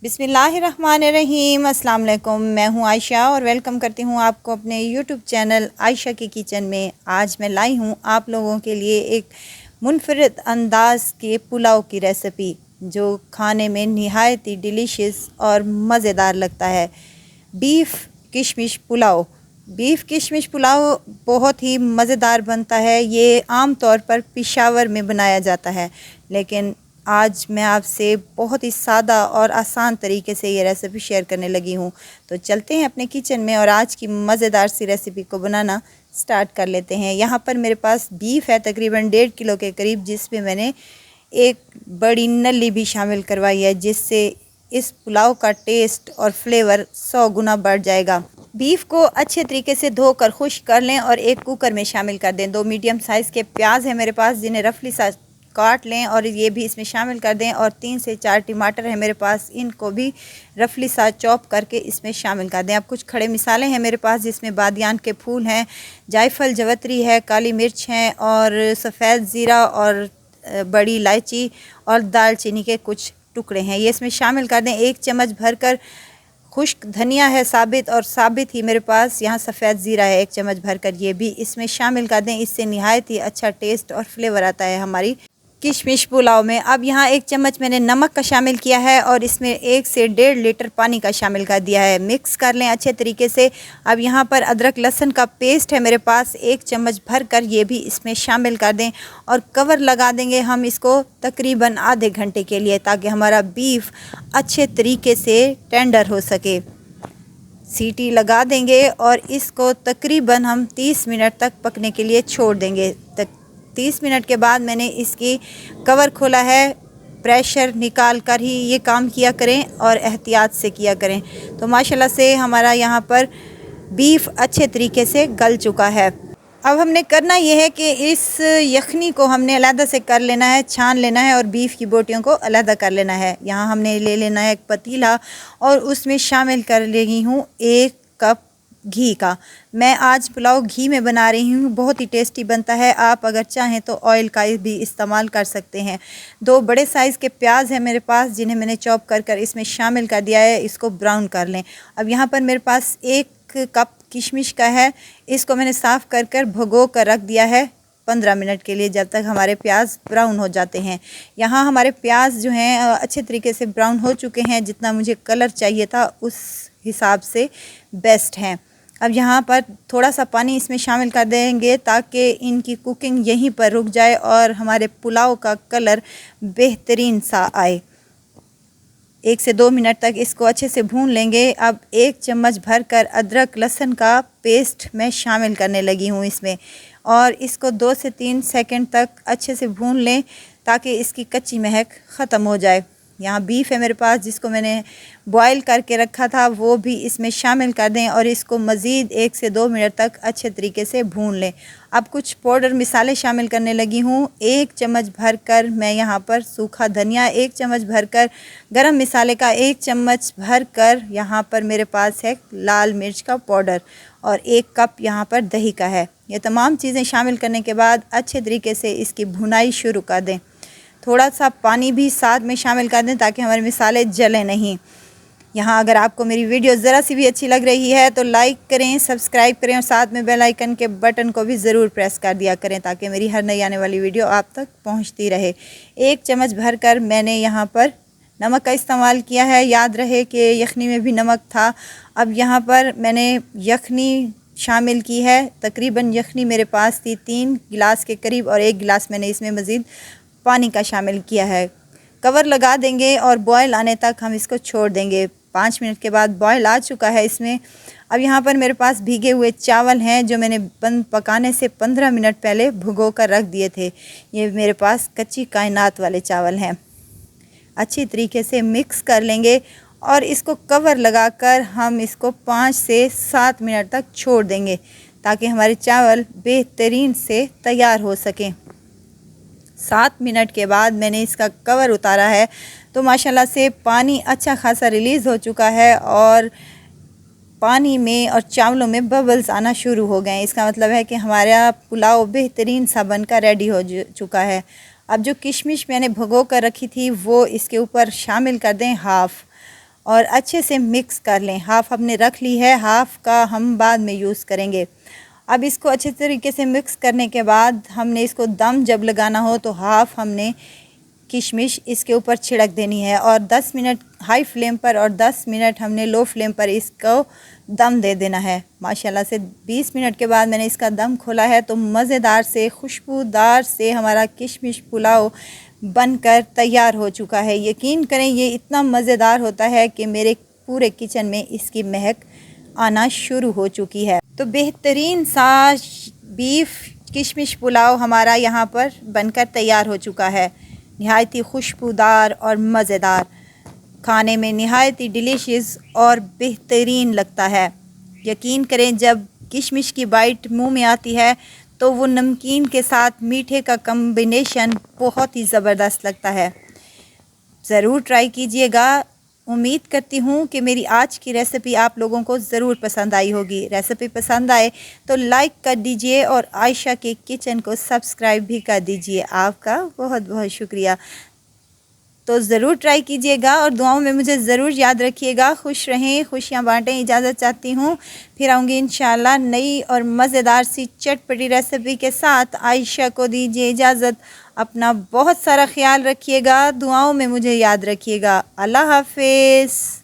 बिस्मिल्लाहिर्रहमानिर्रहीम। अस्सलाम वालेकुम। मैं हूं आयशा और वेलकम करती हूं आपको अपने यूट्यूब चैनल आयशा की किचन में। आज मैं लाई हूं आप लोगों के लिए एक मुनफरिद अंदाज़ के पुलाव की रेसिपी जो खाने में नहायत ही डिलीशियस और मज़ेदार लगता है। बीफ किशमिश पुलाव। बीफ किशमिश पुलाव बहुत ही मज़ेदार बनता है। ये आम तौर पर पेशावर में बनाया जाता है, लेकिन आज मैं आपसे बहुत ही सादा और आसान तरीके से ये रेसिपी शेयर करने लगी हूँ। तो चलते हैं अपने किचन में और आज की मज़ेदार सी रेसिपी को बनाना स्टार्ट कर लेते हैं। यहाँ पर मेरे पास बीफ है तकरीबन 1.5 किलो के करीब, जिसमें मैंने एक बड़ी नली भी शामिल करवाई है, जिससे इस पुलाव का टेस्ट और फ्लेवर 100 गुना बढ़ जाएगा। बीफ को अच्छे तरीके से धोकर खुश्क कर लें और एक कुकर में शामिल कर दें। 2 मीडियम साइज़ के प्याज है मेरे पास, जिन्हें रफली सा काट लें और ये भी इसमें शामिल कर दें। और 3 से 4 टमाटर है मेरे पास, इनको भी रफली सा चॉप करके इसमें शामिल कर दें। अब कुछ खड़े मिसाले हैं मेरे पास, जिसमें बादियान के फूल हैं, जायफल जवतरी है, काली मिर्च हैं और सफ़ेद ज़ीरा और बड़ी इलायची और दालचीनी के कुछ टुकड़े हैं, ये इसमें शामिल कर दें। 1 चम्मच भरकर खुश्क धनिया है साबित, और साबित ही मेरे पास यहाँ सफ़ेद ज़ीरा है 1 चम्मच भरकर, ये भी इसमें शामिल कर दें। इससे नहायत ही अच्छा टेस्ट और फ्लेवर आता है हमारी किशमिश पुलाव में। अब यहाँ 1 चम्मच मैंने नमक का शामिल किया है और इसमें 1 से 1.5 लीटर पानी का शामिल कर दिया है। मिक्स कर लें अच्छे तरीके से। अब यहाँ पर अदरक लहसुन का पेस्ट है मेरे पास 1 चम्मच भरकर, ये भी इसमें शामिल कर दें और कवर लगा देंगे हम इसको तकरीबन आधे घंटे के लिए, ताकि हमारा बीफ अच्छे तरीके से टेंडर हो सके। सीटी लगा देंगे और इसको तकरीबन हम 30 मिनट तक पकने के लिए छोड़ देंगे। 30 मिनट के बाद मैंने इसकी कवर खोला है। प्रेशर निकाल कर ही ये काम किया करें और एहतियात से किया करें। तो माशाल्लाह से हमारा यहाँ पर बीफ अच्छे तरीके से गल चुका है। अब हमने करना ये है कि इस यखनी को हमने अलग से कर लेना है, छान लेना है और बीफ की बोटियों को अलग कर लेना है। यहाँ हमने ले लेना है एक पतीला और उसमें शामिल कर रही हूँ 1 कप घी का। मैं आज पुलाव घी में बना रही हूँ, बहुत ही टेस्टी बनता है। आप अगर चाहें तो ऑयल का भी इस्तेमाल कर सकते हैं। 2 बड़े साइज़ के प्याज हैं मेरे पास, जिन्हें मैंने चॉप कर कर इसमें शामिल कर दिया है। इसको ब्राउन कर लें। अब यहाँ पर मेरे पास 1 कप किशमिश का है, इसको मैंने साफ़ कर कर भगो कर रख दिया है 15 मिनट के लिए, जब तक हमारे प्याज ब्राउन हो जाते हैं। यहाँ हमारे प्याज जो हैं अच्छे तरीके से ब्राउन हो चुके हैं, जितना मुझे कलर चाहिए था उस हिसाब से बेस्ट हैं। अब यहाँ पर थोड़ा सा पानी इसमें शामिल कर देंगे ताकि इनकी कुकिंग यहीं पर रुक जाए और हमारे पुलाव का कलर बेहतरीन सा आए। 1 से 2 मिनट तक इसको अच्छे से भून लेंगे। अब 1 चम्मच भरकर अदरक लहसुन का पेस्ट मैं शामिल करने लगी हूँ इसमें, और इसको 2 से 3 सेकंड तक अच्छे से भून लें ताकि इसकी कच्ची महक ख़त्म हो जाए। यहाँ बीफ है मेरे पास, जिसको मैंने बॉयल करके रखा था, वो भी इसमें शामिल कर दें और इसको मज़ीद 1 से 2 मिनट तक अच्छे तरीके से भून लें। अब कुछ पाउडर मिसाले शामिल करने लगी हूँ। 1 चम्मच भरकर मैं यहाँ पर सूखा धनिया, 1 चम्मच भरकर गरम मसाले का, 1 चम्मच भरकर यहाँ पर मेरे पास है लाल मिर्च का पाउडर और 1 कप यहाँ पर दही का है। ये तमाम चीज़ें शामिल करने के बाद अच्छे तरीके से इसकी भुनाई शुरू कर दें। थोड़ा सा पानी भी साथ में शामिल कर दें ताकि हमारे मिसाले जले नहीं। यहाँ अगर आपको मेरी वीडियो ज़रा सी भी अच्छी लग रही है तो लाइक करें, सब्सक्राइब करें और साथ में बेल आइकन के बटन को भी ज़रूर प्रेस कर दिया करें ताकि मेरी हर नई आने वाली वीडियो आप तक पहुँचती रहे। 1 चम्मच भरकर मैंने यहाँ पर नमक का इस्तेमाल किया है। याद रहे कि यखनी में भी नमक था। अब यहाँ पर मैंने यखनी शामिल की है। तकरीबन यखनी मेरे पास थी 3 गिलास के करीब और 1 गिलास मैंने इसमें मज़ीद पानी का शामिल किया है। कवर लगा देंगे और बॉयल आने तक हम इसको छोड़ देंगे। 5 मिनट के बाद बॉयल आ चुका है इसमें। अब यहाँ पर मेरे पास भीगे हुए चावल हैं, जो मैंने पकाने से 15 मिनट पहले भिगो कर रख दिए थे। ये मेरे पास कच्ची कायनात वाले चावल हैं। अच्छी तरीके से मिक्स कर लेंगे और इसको कवर लगाकर हम इसको 5 से 7 मिनट तक छोड़ देंगे ताकि हमारे चावल बेहतरीन से तैयार हो सकें। 7 मिनट के बाद मैंने इसका कवर उतारा है तो माशाल्लाह से पानी अच्छा खासा रिलीज़ हो चुका है और पानी में और चावलों में बबल्स आना शुरू हो गए। इसका मतलब है कि हमारा पुलाव बेहतरीन सा बनकर रेडी हो चुका है। अब जो किशमिश मैंने भिगो कर रखी थी वो इसके ऊपर शामिल कर दें हाफ़, और अच्छे से मिक्स कर लें। हाफ़ हमने रख ली है, हाफ़ का हम बाद में यूज़ करेंगे। अब इसको अच्छे तरीके से मिक्स करने के बाद हमने इसको दम जब लगाना हो तो हाफ़ हमने किशमिश इसके ऊपर छिड़क देनी है और 10 मिनट हाई फ्लेम पर और 10 मिनट हमने लो फ्लेम पर इसको दम दे देना है। माशाल्लाह से 20 मिनट के बाद मैंने इसका दम खोला है तो मज़ेदार से खुशबूदार से हमारा किशमिश पुलाव बनकर तैयार हो चुका है। यकीन करें ये इतना मज़ेदार होता है कि मेरे पूरे किचन में इसकी महक आना शुरू हो चुकी है। तो बेहतरीन सा बीफ किशमिश पुलाव हमारा यहाँ पर बनकर तैयार हो चुका है। नहायत ही खुशबूदार और मज़ेदार, खाने में नहायत ही डिलीशियस और बेहतरीन लगता है। यकीन करें जब किशमिश की बाइट मुंह में आती है तो वो नमकीन के साथ मीठे का कम्बिनेशन बहुत ही ज़बरदस्त लगता है। ज़रूर ट्राई कीजिएगा। उम्मीद करती हूँ कि मेरी आज की रेसिपी आप लोगों को ज़रूर पसंद आई होगी। रेसिपी पसंद आए तो लाइक कर दीजिए और आयशा के किचन को सब्सक्राइब भी कर दीजिए। आपका बहुत बहुत शुक्रिया। तो ज़रूर ट्राई कीजिएगा और दुआओं में मुझे ज़रूर याद रखिएगा। खुश रहें, खुशियाँ बाँटें। इजाज़त चाहती हूँ, फिर आऊँगी इंशाल्लाह नई और मज़ेदार सी चटपटी रेसिपी के साथ। आयशा को दीजिए इजाज़त। अपना बहुत सारा ख्याल रखिएगा, दुआओं में मुझे याद रखिएगा। अल्लाह हाफ़िज़।